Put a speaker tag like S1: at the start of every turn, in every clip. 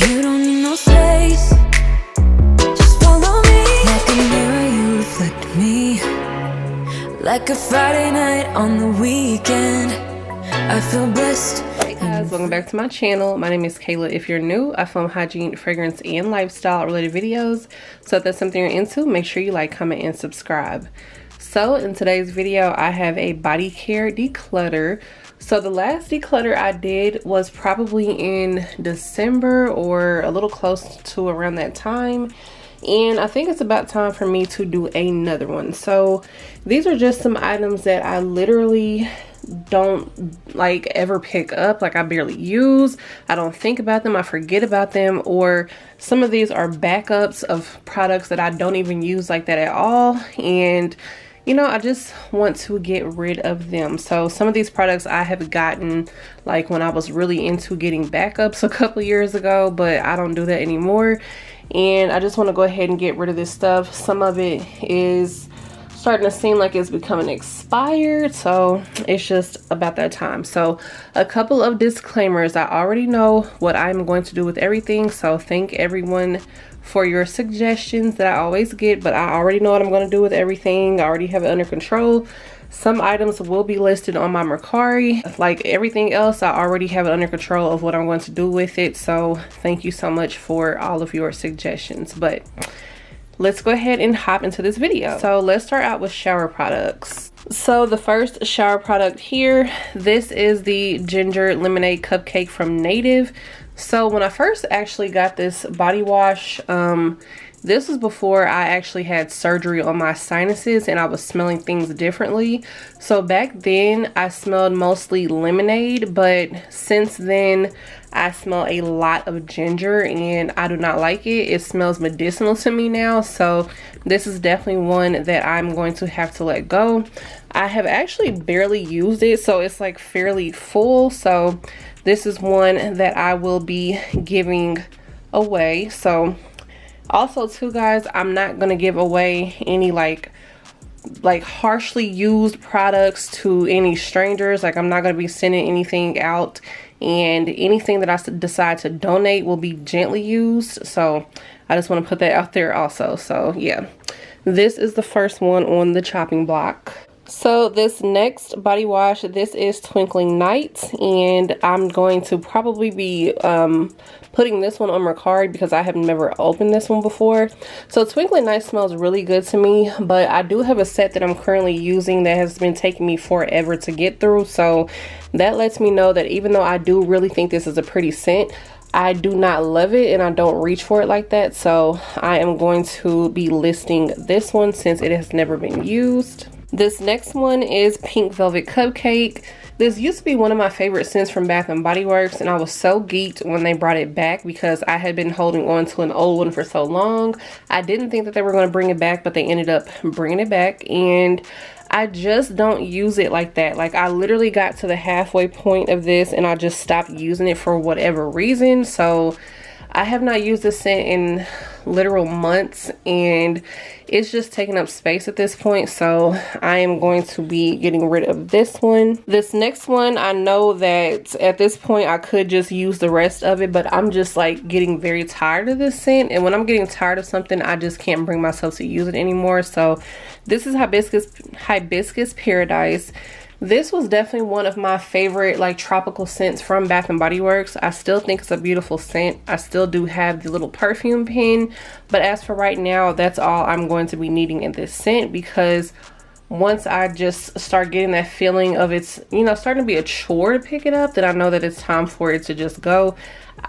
S1: You don't need no space, just follow me. Like a mirror you reflect me, like a Friday night on the weekend. I feel blessed.
S2: Hey guys, welcome back to my channel. My name is Kayla. If you're new, I film hygiene, fragrance, and lifestyle related videos. So if that's something you're into, make sure you like, comment, and subscribe. So in today's video, I have a body care declutter. So the last declutter I did was probably in December or a little close to around that time. And I think it's about time for me to do another one. So these are just some items that I literally don't like ever pick up. Like I barely use, I don't think about them, I forget about them, or some of these are backups of products that I don't even use like that at all. And you know, I just want to get rid of them. So some of these products I have gotten like when I was really into getting backups a couple years ago, but I don't do that anymore. And I just want to go ahead and get rid of this stuff. Some of it is starting to seem like it's becoming expired, so it's just about that time. So a couple of disclaimers. I already know what I'm going to do with everything, so thank everyone for your suggestions that I always get, but I already know what I'm going to do with everything. I already have it under control. Some items will be listed on my Mercari. Like everything else, I already have it under control of what I'm going to do with it. So thank you so much for all of your suggestions. But let's go ahead and hop into this video. So let's start out with shower products. So the first shower product here, this is the ginger lemonade cupcake from Native. So when I first actually got this body wash, this was before I actually had surgery on my sinuses and I was smelling things differently. So back then I smelled mostly lemonade, but since then I smell a lot of ginger and I do not like it. It smells medicinal to me now. So this is definitely one that I'm going to have to let go. I have actually barely used it, so it's like fairly full. So this is one that I will be giving away. So also too guys, I'm not going to give away any like harshly used products to any strangers. Like I'm not going to be sending anything out, and anything that I decide to donate will be gently used. So I just want to put that out there also. So yeah, this is the first one on the chopping block. So this next body wash, this is Twinkling Nights, and I'm going to probably be putting this one on Mercari because I have never opened this one before. So Twinkling Nights smells really good to me, but I do have a set that I'm currently using that has been taking me forever to get through. So that lets me know that even though I do really think this is a pretty scent, I do not love it and I don't reach for it like that. So I am going to be listing this one since it has never been used. This next one is Pink Velvet Cupcake. This used to be one of my favorite scents from Bath & Body Works, and I was so geeked when they brought it back because I had been holding on to an old one for so long. I didn't think that they were going to bring it back, but they ended up bringing it back, and I just don't use it like that. Like I literally got to the halfway point of this and I just stopped using it for whatever reason. So I have not used this scent in literal months and it's just taking up space at this point. So I am going to be getting rid of this one. This next one, I know that at this point I could just use the rest of it, but I'm just like getting very tired of this scent. And when I'm getting tired of something, I just can't bring myself to use it anymore. So this is Hibiscus Paradise. This was definitely one of my favorite like tropical scents from Bath & Body Works. I still think it's a beautiful scent. I still do have the little perfume pin, but as for right now, that's all I'm going to be needing in this scent, because once I just start getting that feeling of it's, you know, starting to be a chore to pick it up, then I know that it's time for it to just go.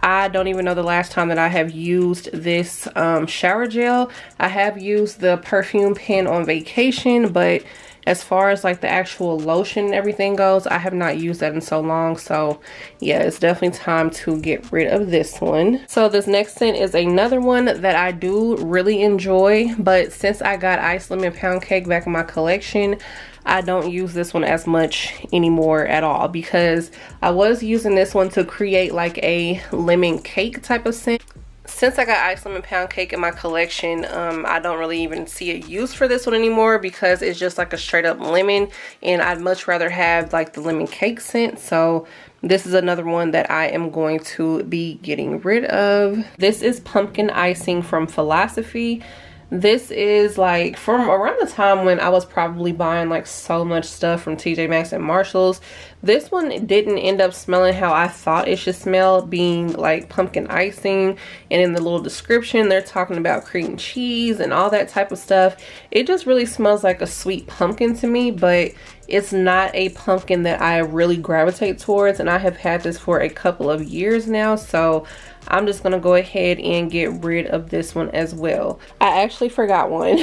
S2: I don't even know the last time that I have used this shower gel. I have used the perfume pen on vacation, but as far as like the actual lotion and everything goes, I have not used that in so long. So yeah, it's definitely time to get rid of this one. So this next scent is another one that I do really enjoy, but since I got Ice Lemon Pound Cake back in my collection, I don't use this one as much anymore at all, because I was using this one to create like a lemon cake type of scent. Since I got Ice Lemon Pound Cake in my collection, I don't really even see a use for this one anymore because it's just like a straight up lemon, and I'd much rather have like the lemon cake scent. So this is another one that I am going to be getting rid of. This is Pumpkin Icing from Philosophy. This is like from around the time when I was probably buying like so much stuff from TJ Maxx and Marshalls. This one didn't end up smelling how I thought it should smell, being like pumpkin icing, and in the little description they're talking about cream cheese and all that type of stuff. It just really smells like a sweet pumpkin to me, but it's not a pumpkin that I really gravitate towards, and I have had this for a couple of years now, so I'm just gonna go ahead and get rid of this one as well. I actually forgot one.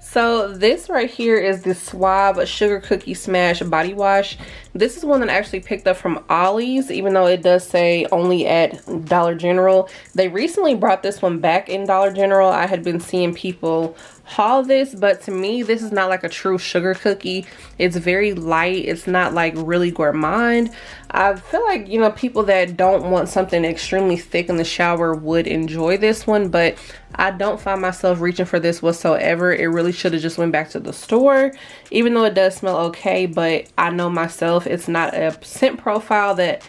S2: So this right here is the Suave Sugar Cookie Smash Body Wash. This is one that I actually picked up from Ollie's, even though it does say only at Dollar General. They recently brought this one back in Dollar General. I had been seeing people haul this, but to me this is not like a true sugar cookie. It's very light. It's not like really gourmand. I feel like, you know, people that don't want something extremely thick in the shower would enjoy this one, but I don't find myself reaching for this whatsoever. It really should have just went back to the store, even though it does smell okay, but I know myself it's not a scent profile that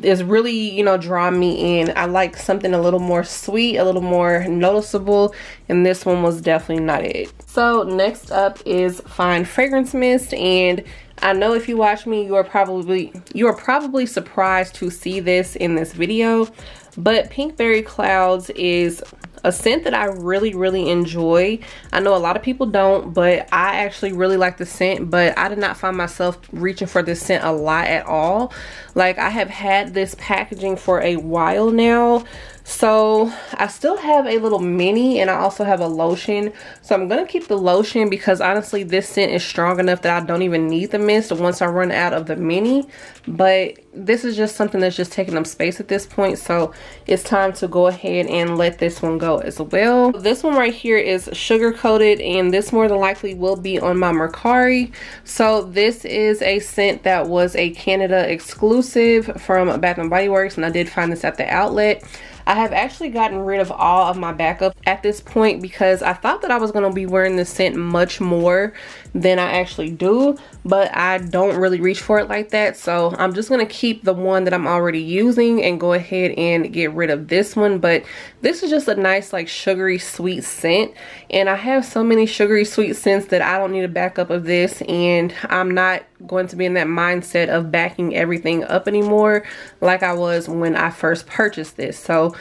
S2: is really, you know, drawing me in. I like something a little more sweet, a little more noticeable, and this one was definitely not it. So next up is Fine Fragrance Mist, and I know if you watch me, you are probably surprised to see this in this video, but Pinkberry Clouds is a scent that I really enjoy. I know a lot of people don't, but I actually really like the scent, but I did not find myself reaching for this scent a lot at all. Like, I have had this packaging for a while now, so I still have a little mini, and I also have a lotion. So I'm gonna keep the lotion because honestly this scent is strong enough that I don't even need the mist once I run out of the mini. But this is just something that's just taking up space at this point, so it's time to go ahead and let this one go as well. This one right here is sugar coated, and this more than likely will be on my Mercari. So this is a scent that was a Canada exclusive from Bath and Body Works, and I did find this at the outlet. I have actually gotten rid of all of my backup at this point because I thought that I was going to be wearing this scent much more than I actually do, but I don't really reach for it like that. So I'm just going to keep the one that I'm already using and go ahead and get rid of this one. But this is just a nice like sugary sweet scent, and I have so many sugary sweet scents that I don't need a backup of this, and I'm not going to be in that mindset of backing everything up anymore like I was when I first purchased this. So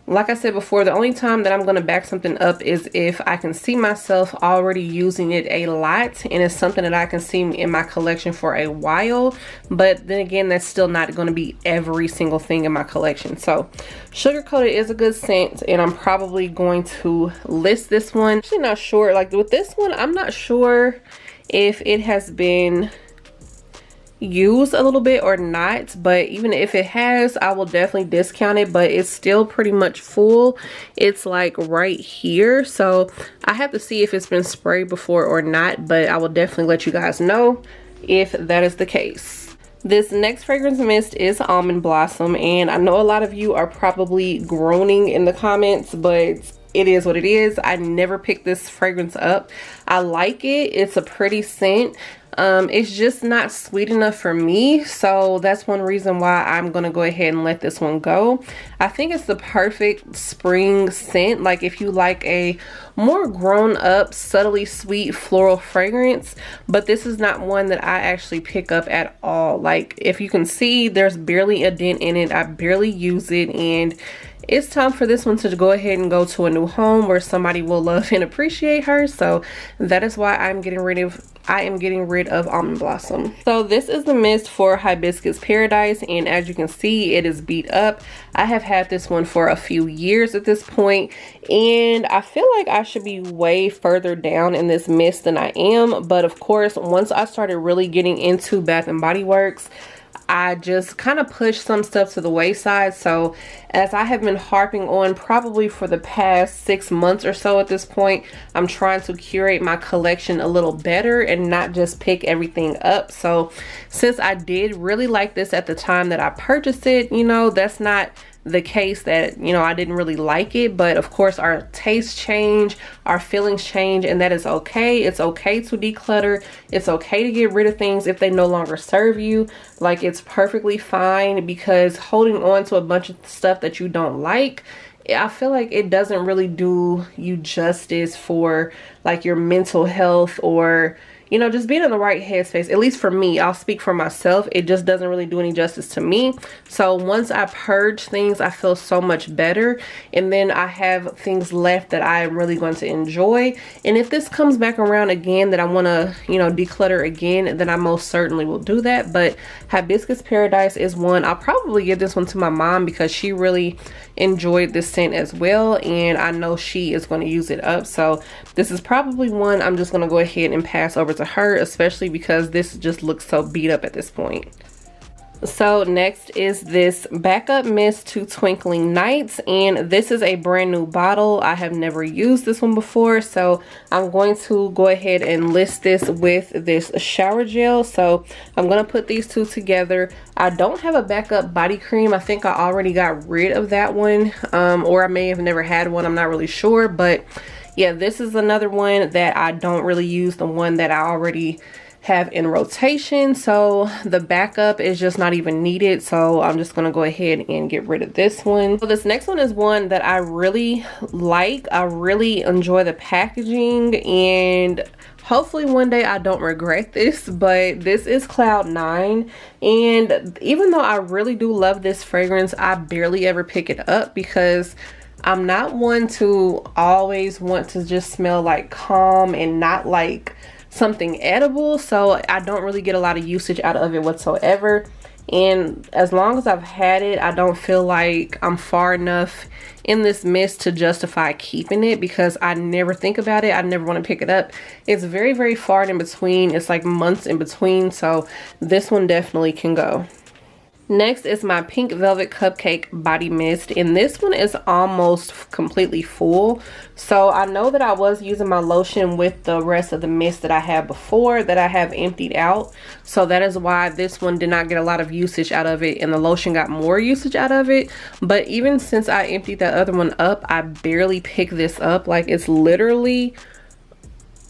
S2: like I said before, the only time that I'm going to back something up is if I can see myself already using it a lot and it's something that I can see in my collection for a while. But then again, that's still not going to be every single thing in my collection. So sugar coated is a good scent, and I'm probably going to list this one. Actually not sure, like with this one I'm not sure if it has been used a little bit or not, but even if it has, I will definitely discount it. But it's still pretty much full. It's like right here, so I have to see if it's been sprayed before or not, but I will definitely let you guys know if that is the case. This next fragrance mist is Almond Blossom, and I know a lot of you are probably groaning in the comments, but it is what it is. I never picked this fragrance up. I like it. It's a pretty scent. It's just not sweet enough for me, so that's one reason why I'm gonna go ahead and let this one go. I think it's the perfect spring scent, like if you like a more grown up, subtly sweet floral fragrance, but this is not one that I actually pick up at all. Like, if you can see, there's barely a dent in it. I barely use it, and it's time for this one to go ahead and go to a new home where somebody will love and appreciate her. So that is why I am getting rid of Almond Blossom. So this is the mist for Hibiscus Paradise, and as you can see, it is beat up. I have had this one for a few years at this point, and I feel like I should be way further down in this mist than I am. But of course, once I started really getting into Bath and Body Works, I just kind of pushed some stuff to the wayside. So as I have been harping on probably for the past 6 months or so at this point, I'm trying to curate my collection a little better and not just pick everything up. So since I did really like this at the time that I purchased it, you know, that's not the case that, you know, I didn't really like it. But of course our tastes change, our feelings change, and that is okay. It's okay to declutter. It's okay to get rid of things if they no longer serve you. Like, it's perfectly fine, because holding on to a bunch of stuff that you don't like, I feel like it doesn't really do you justice for like your mental health, or, you know, just being in the right headspace. At least for me, I'll speak for myself. It just doesn't really do any justice to me. So once I purge things, I feel so much better. And then I have things left that I am really going to enjoy. And if this comes back around again that I want to, you know, declutter again, then I most certainly will do that. But Hibiscus Paradise is one. I'll probably give this one to my mom, because she really enjoyed this scent as well. And I know she is going to use it up. So this is probably one I'm just going to go ahead and pass over to her, especially because this just looks so beat up at this point. So next is this Backup Mist to Twinkling Nights, and this is a brand new bottle. I have never used this one before, so I'm going to go ahead and list this with this shower gel. So I'm going to put these two together. I don't have a backup body cream. I think I already got rid of that one, or I may have never had one. I'm not really sure, but yeah, this is another one that I don't really use, the one that I already have in rotation. So the backup is just not even needed. So I'm just going to go ahead and get rid of this one. So this next one is one that I really like. I really enjoy the packaging, and hopefully one day I don't regret this, but this is Cloud 9. And even though I really do love this fragrance, I barely ever pick it up, because I'm not one to always want to just smell like calm and not like something edible. So I don't really get a lot of usage out of it whatsoever. And as long as I've had it, I don't feel like I'm far enough in this mist to justify keeping it, because I never think about it. I never want to pick it up. It's very, very far in between. It's like months in between. So this one definitely can go. Next is my Pink Velvet Cupcake Body Mist, and this one is almost completely full. So I know that I was using my lotion with the rest of the mist that I had before that I have emptied out. So that is why this one did not get a lot of usage out of it, and the lotion got more usage out of it. But even since I emptied that other one up, I barely pick this up. Like, it's literally,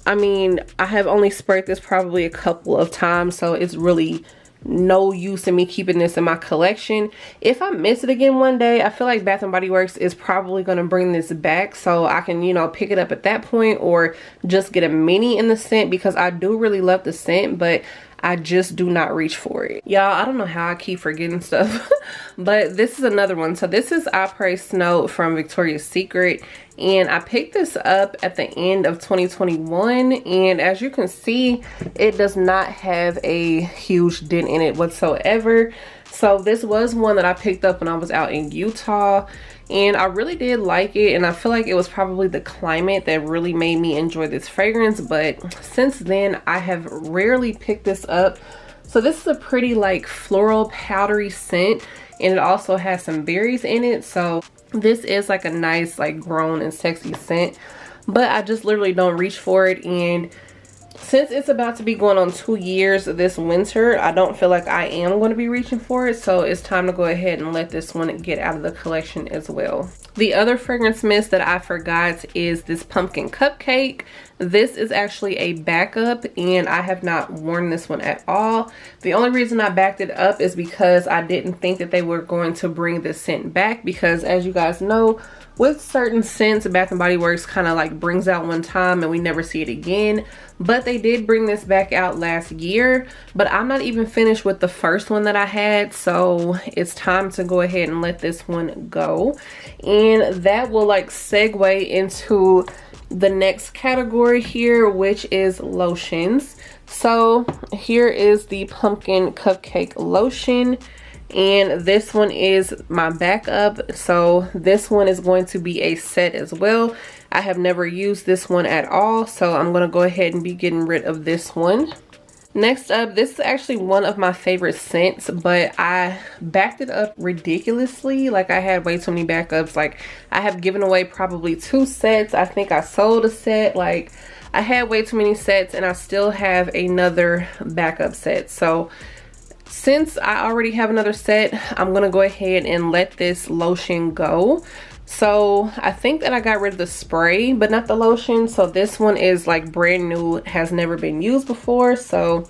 S2: I mean, I have only sprayed this probably a couple of times, so it's really no use in me keeping this in my collection. If I miss it again one day, I feel like Bath & Body Works is probably going to bring this back, so I can, you know, pick it up at that point, or just get a mini in the scent, because I do really love the scent, but I just do not reach for it. Y'all, I don't know how I keep forgetting stuff, but this is another one. So this is Après Snow from Victoria's Secret, and I picked this up at the end of 2021, and as you can see, it does not have a huge dent in it whatsoever. So this was one that I picked up when I was out in Utah, and I really did like it, and I feel like it was probably the climate that really made me enjoy this fragrance. But since then, I have rarely picked this up. So this is a pretty like floral powdery scent, and it also has some berries in it. So this is like a nice like grown and sexy scent, but I just literally don't reach for it. And since it's about to be going on 2 years this winter, I don't feel like I am going to be reaching for it. So it's time to go ahead and let this one get out of the collection as well. The other fragrance mist that I forgot is this Pumpkin Cupcake. This is actually a backup, and I have not worn this one at all. The only reason I backed it up is because I didn't think that they were going to bring this scent back, because as you guys know, with certain scents, Bath & Body Works kind of like brings out one time and we never see it again. But they did bring this back out last year, but I'm not even finished with the first one that I had, so it's time to go ahead and let this one go. And that will like segue into the next category here, which is lotions. So here is the Pumpkin Cupcake lotion, and this one is my backup. So this one is going to be a set as well. I have never used this one at all, so I'm going to go ahead and be getting rid of this one. Next up, this is actually one of my favorite scents, but I backed it up ridiculously. Like, I had way too many backups. Like, I have given away probably 2 sets. I think I sold a set. Like, I had way too many sets, and I still have another backup set. So since I already have another set, I'm gonna go ahead and let this lotion go. So I think that I got rid of the spray but not the lotion, so this one is like brand new, has never been used before, so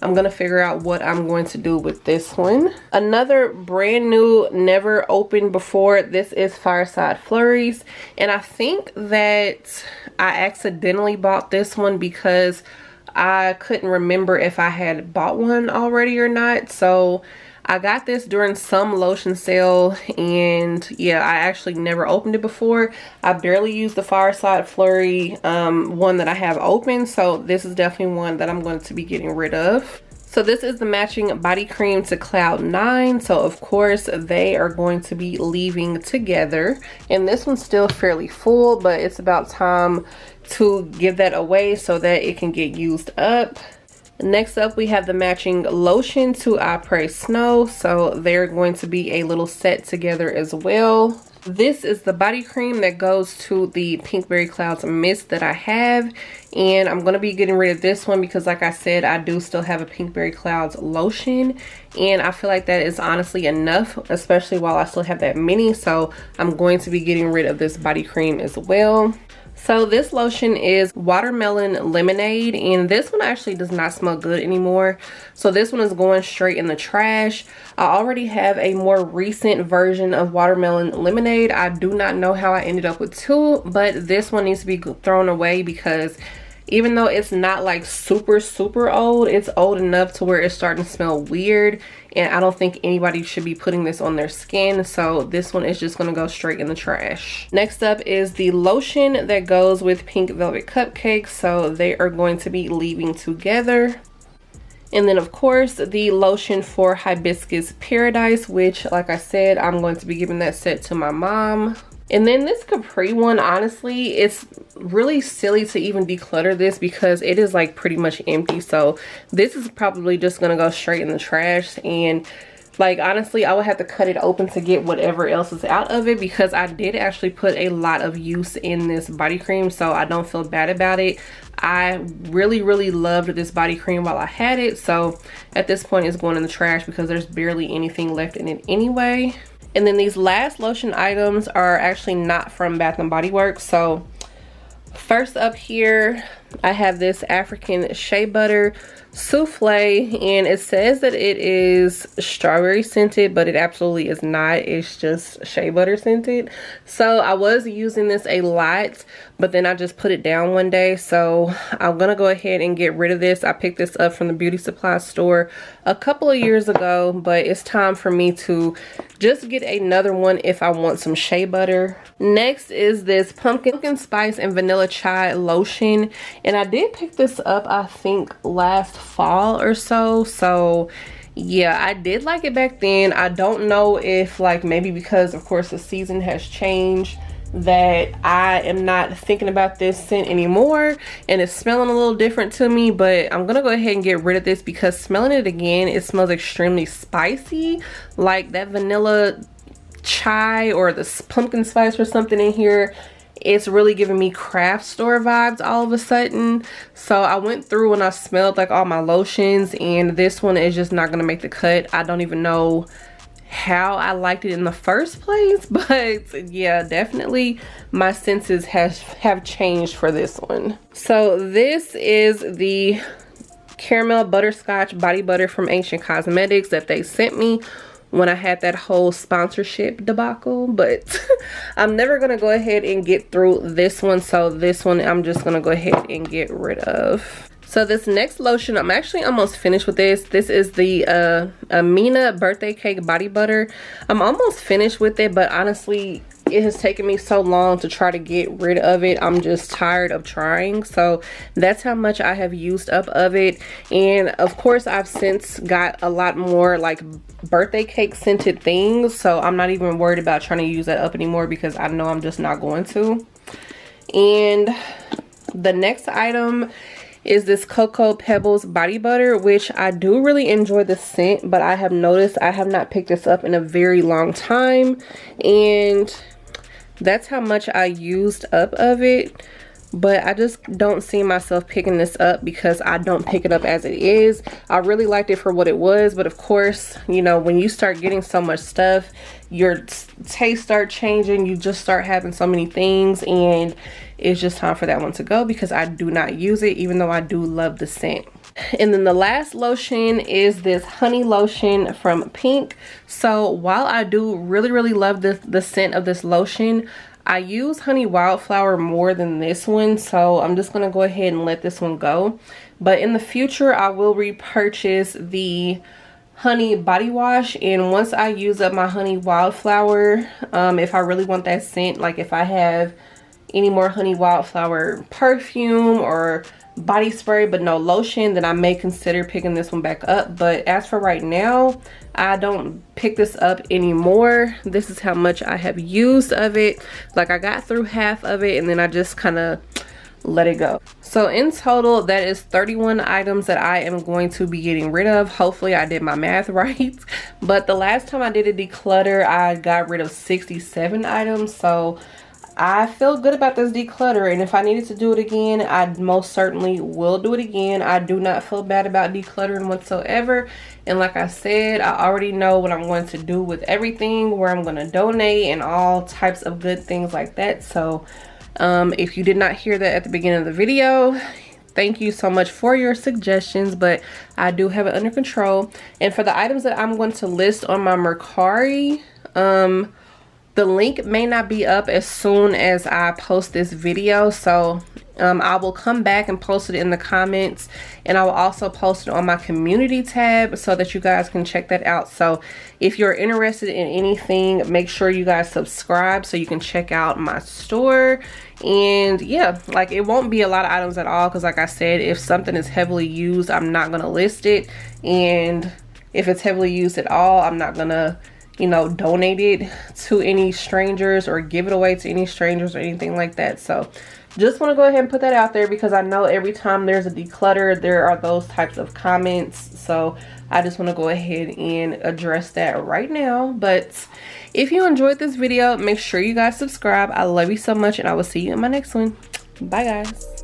S2: I'm gonna figure out what I'm going to do with this one. Another brand new, never opened before, this is Fireside Flurries, and I think that I accidentally bought this one because I couldn't remember if I had bought one already or not. So I got this during some lotion sale, and yeah, I actually never opened it before. I barely used the Fireside Flurry one that I have open, so this is definitely one that I'm going to be getting rid of. So this is the matching body cream to Cloud 9. So of course they are going to be leaving together, and this one's still fairly full, but it's about time to give that away so that it can get used up. Next up, we have the matching lotion to Après Snow. So they're going to be a little set together as well. This is the body cream that goes to the Pinkberry Clouds mist that I have, and I'm going to be getting rid of this one because, like I said, I do still have a Pinkberry Clouds lotion, and I feel like that is honestly enough, especially while I still have that mini. So I'm going to be getting rid of this body cream as well. So this lotion is Watermelon Lemonade, and this one actually does not smell good anymore. So this one is going straight in the trash. I already have a more recent version of Watermelon Lemonade. I do not know how I ended up with two, but this one needs to be thrown away because even though it's not like super old, it's old enough to where it's starting to smell weird, and I don't think anybody should be putting this on their skin. So this one is just going to go straight in the trash. Next up is the lotion that goes with Pink Velvet Cupcakes, so they are going to be leaving together. And then of course the lotion for Hibiscus Paradise, which, like I said, I'm going to be giving that set to my mom. And then this Capri one, honestly, it's really silly to even declutter this because it is like pretty much empty. So this is probably just gonna go straight in the trash, and like honestly I would have to cut it open to get whatever else is out of it because I did actually put a lot of use in this body cream, so I don't feel bad about it. I really loved this body cream while I had it, so at this point it's going in the trash because there's barely anything left in it anyway. And then these last lotion items are actually not from Bath & Body Works. So first up here, I have this African Shea Butter Souffle, and it says that it is strawberry scented, but it absolutely is not. It's just shea butter scented. So I was using this a lot, but then I just put it down one day, so I'm gonna go ahead and get rid of this. I picked this up from the beauty supply store a couple of years ago, but it's time for me to just get another one if I want some shea butter. Next is this pumpkin spice and vanilla chai lotion, and I did pick this up I think last fall or so. So yeah, I did like it back then. I don't know if like maybe because of course the season has changed that I am not thinking about this scent anymore and it's smelling a little different to me, but I'm gonna go ahead and get rid of this because smelling it again, it smells extremely spicy, like that vanilla chai or the pumpkin spice or something in here. It's really giving me craft store vibes all of a sudden. So I went through and I smelled like all my lotions, and this one is just not gonna make the cut. I don't even know how I liked it in the first place, but yeah, definitely my senses have changed for this one. So this is the caramel butterscotch body butter from Ancient Cosmetics that they sent me when I had that whole sponsorship debacle, but I'm never gonna go ahead and get through this one, so this one I'm just gonna go ahead and get rid of. So this next lotion, I'm actually almost finished with this. This is the Amina Birthday Cake Body Butter. I'm almost finished with it, but honestly, it has taken me so long to try to get rid of it. I'm just tired of trying. So that's how much I have used up of it. And of course, I've since got a lot more like birthday cake scented things. So I'm not even worried about trying to use that up anymore because I know I'm just not going to. And the next item is this Cocoa Pebbles body butter, which I do really enjoy the scent, but I have noticed I have not picked this up in a very long time, and that's how much I used up of it. but I just don't see myself picking this up because I don't pick it up as it is. I really liked it for what it was, but of course, you know, when you start getting so much stuff, your taste start changing. You just start having so many things, and it's just time for that one to go because I do not use it, even though I do love the scent. And then the last lotion is this honey lotion from Pink. So while I do really love the scent of this lotion, I use Honey Wildflower more than this one, so I'm just gonna go ahead and let this one go. But in the future, I will repurchase the honey body wash, and once I use up my Honey Wildflower, if I really want that scent, like if I have any more Honey Wildflower perfume or body spray but no lotion, then I may consider picking this one back up. But as for right now, I don't pick this up anymore. This is how much I have used of it. Like, I got through half of it and then I just kind of let it go. So in total, that is 31 items that I am going to be getting rid of. Hopefully I did my math right. But the last time I did a declutter, I got rid of 67 items. So I feel good about this declutter, and if I needed to do it again, I most certainly will do it again. I do not feel bad about decluttering whatsoever. And like I said, I already know what I'm going to do with everything, where I'm going to donate and all types of good things like that. So if you did not hear that at the beginning of the video, thank you so much for your suggestions, but I do have it under control. And for the items that I'm going to list on my Mercari, the link may not be up as soon as I post this video, so I will come back and post it in the comments, and I will also post it on my community tab so that you guys can check that out. So if you're interested in anything, make sure you guys subscribe so you can check out my store. And yeah, like, it won't be a lot of items at all because, like I said, if something is heavily used, I'm not going to list it, and if it's heavily used at all, I'm not going to, you know, donate it to any strangers or give it away to any strangers or anything like that. So just want to go ahead and put that out there because I know every time there's a declutter, there are those types of comments. So I just want to go ahead and address that right now. But if you enjoyed this video, make sure you guys subscribe. I love you so much, and I will see you in my next one. Bye, guys.